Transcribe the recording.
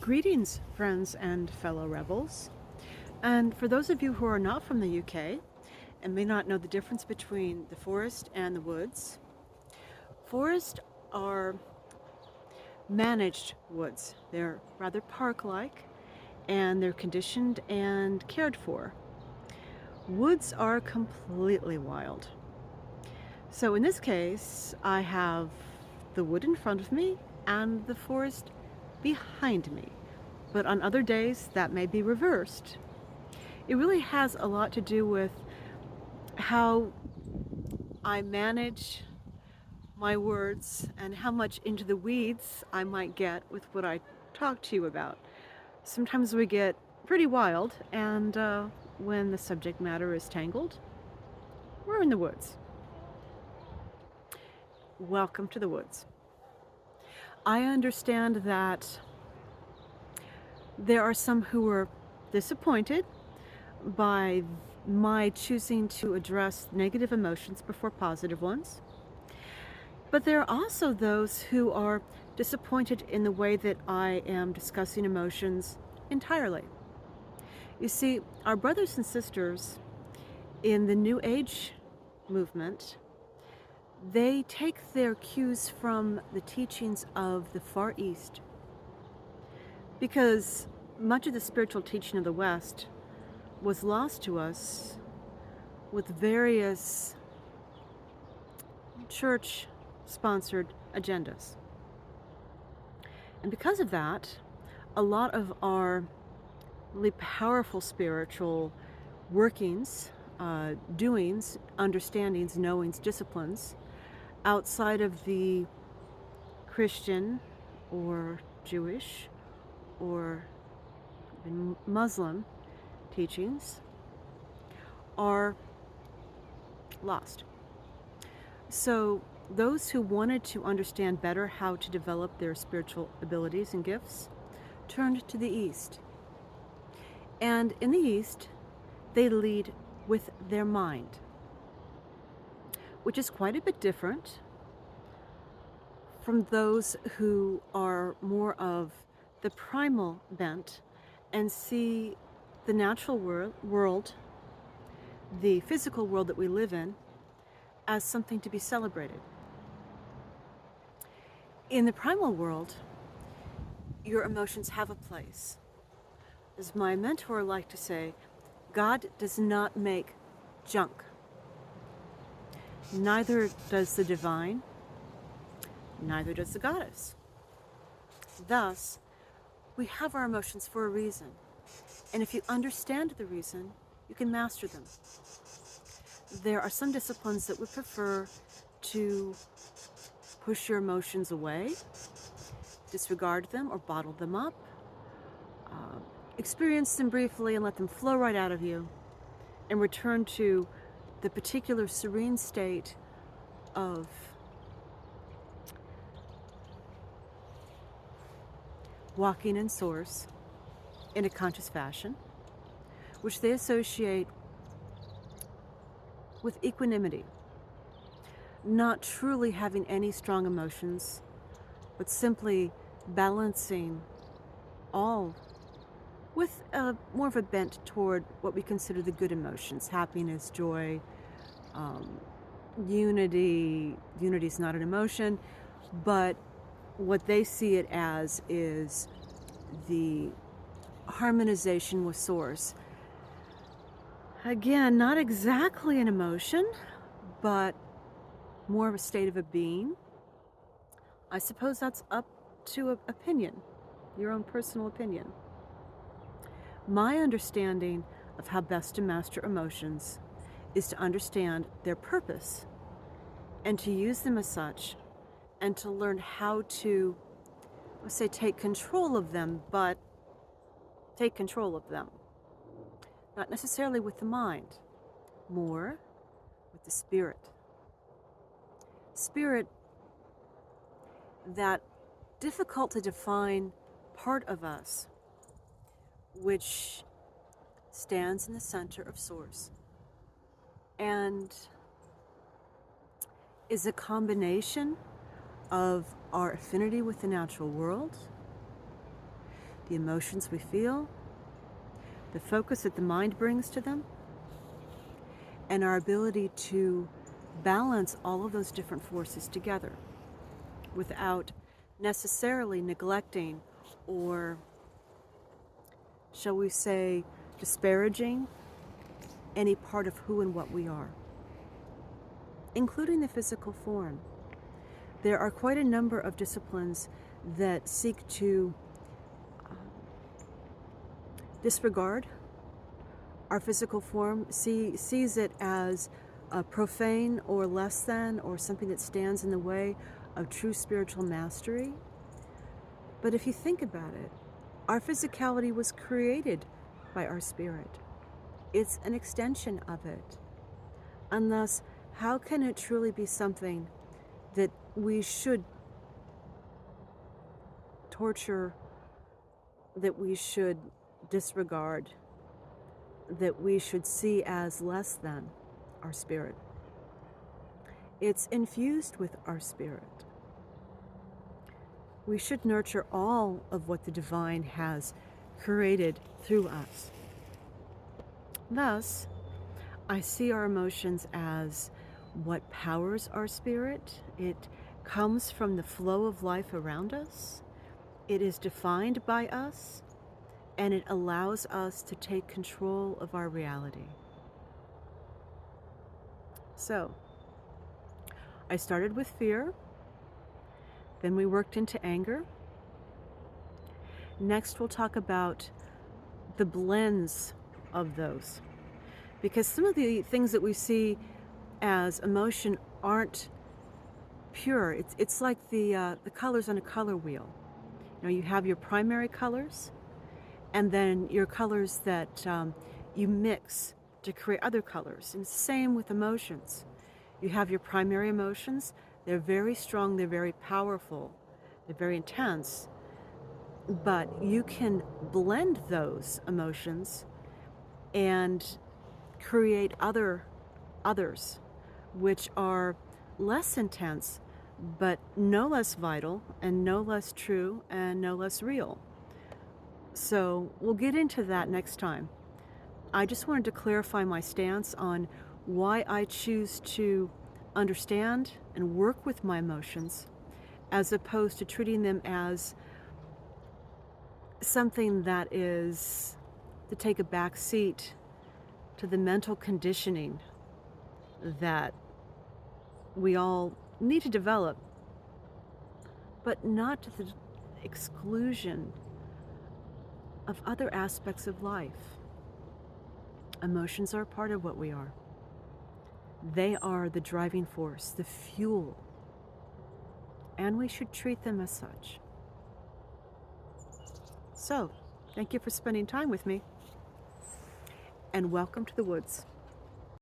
Greetings, friends and fellow rebels. And for those of you who are not from the UK and may not know the difference between the forest and the woods, forests are managed woods. They're rather park-like and they're conditioned and cared for. Woods are completely wild. So in this case, I have the wood in front of me and the forest behind me. But on other days, that may be reversed. It really has a lot to do with how I manage my words and how much into the weeds I might get with what I talk to you about. Sometimes we get pretty wild, and when the subject matter is tangled, we're in the woods. Welcome to the woods. I understand that there are some who are disappointed by my choosing to address negative emotions before positive ones. But there are also those who are disappointed in the way that I am discussing emotions entirely. You see, our brothers and sisters in the New Age movement, they take their cues from the teachings of the Far East, because much of the spiritual teaching of the West was lost to us with various church-sponsored agendas. And because of that, a lot of our really powerful spiritual workings, doings, understandings, knowings, disciplines outside of the Christian or Jewish or even Muslim teachings are lost. So those who wanted to understand better how to develop their spiritual abilities and gifts turned to the East. And in the East, they lead with their mind, which is quite a bit different from those who are more of the primal bent and see the natural world, the physical world that we live in, as something to be celebrated. In the primal world, your emotions have a place. As my mentor liked to say, God does not make junk. Neither does the divine, neither does the goddess. Thus, we have our emotions for a reason. And if you understand the reason, you can master them. There are some disciplines that would prefer to push your emotions away, disregard them or bottle them up, experience them briefly and let them flow right out of you, and return to the particular serene state of walking in source in a conscious fashion, which they associate with equanimity, not truly having any strong emotions, but simply balancing all with more of a bent toward what we consider the good emotions: happiness, joy, unity. Unity is not an emotion, but what they see it as is the harmonization with Source. Again, not exactly an emotion, but more of a state of a being. I suppose that's up to opinion, your own personal opinion. My understanding of how best to master emotions is to understand their purpose and to use them as such, and to learn how to, let's say, take control of them, but take control of them. Not necessarily with the mind, more with the spirit. Spirit, that difficult to define part of us, which stands in the center of Source and is a combination of our affinity with the natural world, the emotions we feel, the focus that the mind brings to them, and our ability to balance all of those different forces together without necessarily neglecting or, shall we say, disparaging any part of who and what we are, including the physical form. There are quite a number of disciplines that seek to disregard our physical form, sees it as profane or less than, or something that stands in the way of true spiritual mastery. But if you think about it, our physicality was created by our spirit. It's an extension of it. And thus, how can it truly be something that we should torture, that we should disregard, that we should see as less than our spirit? It's infused with our spirit. We should nurture all of what the divine has created through us. Thus, I see our emotions as what powers our spirit. It comes from the flow of life around us. It is defined by us, and it allows us to take control of our reality. So, I started with fear, then we worked into anger. Next, we'll talk about the blends of those, because some of the things that we see as emotion aren't pure. It's like the colors on a color wheel. You know, you have your primary colors, and then your colors that you mix to create other colors. And same with emotions. You have your primary emotions. They're very strong, they're very powerful, they're very intense, but you can blend those emotions and create others which are less intense, but no less vital and no less true and no less real. So we'll get into that next time. I just wanted to clarify my stance on why I choose to understand and work with my emotions as opposed to treating them as something that is to take a back seat to the mental conditioning that we all need to develop, but not to the exclusion of other aspects of life. Emotions are a part of what we are. They are the driving force, the fuel, and we should treat them as such. So, thank you for spending time with me, and welcome to the woods.